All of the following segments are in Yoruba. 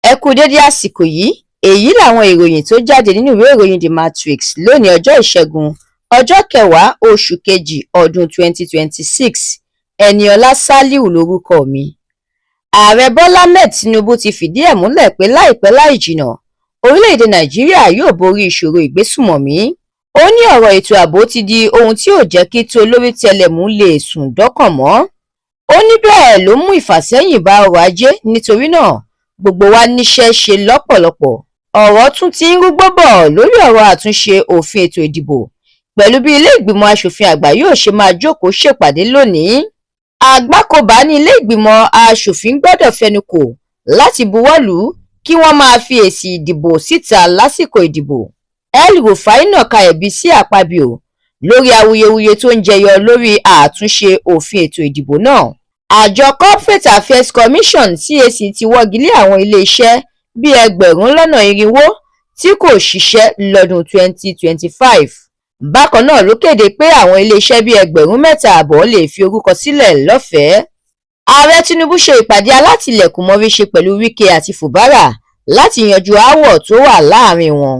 Ẹ kú dédé àsìkò yìí, èyí làwọn ìròyìn tó jáde nínú ìwé ìròyìn The Matrix lónìí ọjọ́ Ìṣẹ́gun ọjọ́ kẹwàá oṣù kejì ọdún 2026. Ẹniọlá Sálíù lórúkọ mi. Ààrẹ Bọ́lá Ahmed Tinubu ti fìdí ẹ̀ múlẹ̀ pé láìpẹ́ láì jìnnà orílẹ̀-èdè Nàìjíríà yóò borí ìṣòro ìgbésùmọ̀mí. Ó ní ọ̀rọ̀ ètò ààbò ti di ohun tí ò jẹ́ kí tolórí tẹlẹ̀mú lè sùn dọ́kàn mọ́. Ó ní bẹ́ẹ̀ ló mú ìfàsẹ́yìn bá ọrọ̀ ajé, nítorí náà gbogbo wa níṣẹ́ ṣe lọ́pọ̀lọpọ̀. Ọ̀rọ̀ tún ti ń rúgbó bọ̀ lórí ọ̀rọ̀ àtúnṣe òfin ètò ìdìbò pẹ̀lú bí ilé ìgbìmọ̀ aṣòfin àgbà yóò ṣe máa jókòó ṣèpàdé lónìí. Àgbákòbá ní ilé ìgbìmọ̀ aṣòfin gbọ́dọ̀ fẹnukò láti buwọ́lù kí wọ́n máa fi èsì ìdìbò síta lásìkò ìdìbò. El-Rufai nàka ẹ̀bi sí Akpabio lórí awuyewuye tó ń jẹyọ lórí àtúnṣe òfin ètò ìdìbò náà. Àjọ Corporate Affairs Commission (CAC) ti wọ́gi lé àwọn ilé-iṣẹ́ bíi 400 tí kò ṣiṣẹ́ lọ́dún 2025. Bákan náà ló kéde pé àwọn ilé-iṣẹ́ bíi 3,500 lè fi orúkọ sílẹ̀ lọ́fẹ̀ẹ́. Ààrẹ Tinubu ṣe ìpàdé alátìlẹ̀kùnmọ́ríṣe pẹ̀lú Wike àti Fubara láti yanjú aáwọ̀ tó wà láàrin wọn.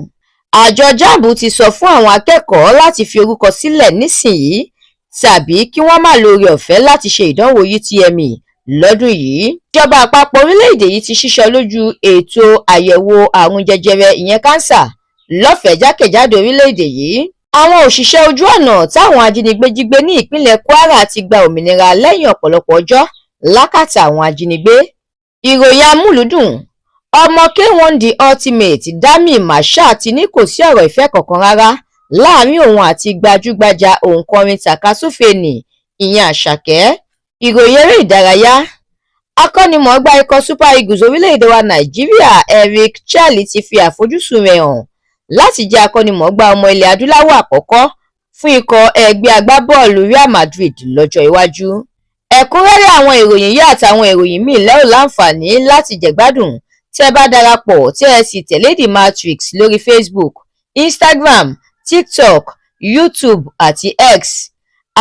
Àjọ JAMB ti sọ fún àwọn akẹ́kọ̀ọ́ láti fi orúkọ sílẹ̀ nísìnyí tàbí kí wọ́n má lo oore ọ̀fẹ́ láti ṣe ìdánwò UTME lọ́dún yìí. Ìjọba àpapọ̀ orílẹ̀-èdè yìí ti ṣíṣọ lójú ètò àyẹ̀wò àrùn jẹjẹrẹ ìyẹn kánsà lọ́fẹ̀ẹ́ jákèjádò orílẹ̀-èdè yìí. Àwọn òṣìṣẹ́ ojú ọ̀nà táwọn ajínigbé jí gbé ní ìpínlẹ̀ Kwara ti gba òmìnira lẹ́yìn ọ̀pọ̀lọpọ̀ ọjọ́ lákàtà àwọn ajínigbé. Ìròyìn amúlùúdùn: ọmọ K1 The Ultimate Dami Marshal ti ní kò sí ọ̀rọ̀ ìfẹ́ kankan rárá láàrin òun àti gbajúgbajà òǹkọrin tàkasúfèé nì ìyẹn Àṣàkẹ́. Ìròyìn eré ìdárayá: akọ́nimọ̀ọ́gbá ikọ̀ Super Eagles orílẹ̀-èdè wa Nàìjíríà Eric Chelle ti fi àfojúsùn rẹ̀ hàn láti jẹ́ akọ́nimọ̀ọ́gbá ọmọ ilẹ̀ adúláwọ̀ àkọ́kọ́ fún ikọ̀ ẹgbẹ́ agbábọ́ọ̀lù Real Madrid lọ́jọ́ iwájú. Ẹ̀kúnrẹ́rẹ́ àwọn ìròyìn yìí àtàwọn ìròyìn míì lẹ́ ò láǹfààní láti jẹ̀gbádùn tẹ́ bá darapọ̀ tẹ́ ẹ sì tẹ̀lé The Matrix lórí Facebook, Instagram, TikTok, YouTube àti X.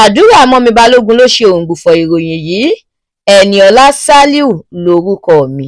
Àdúrà mọ́mi Balógun ló ṣe òǹgbùfọ̀ ìròyìn yìí. Ẹniọlá Sálíù lórúkọ mi.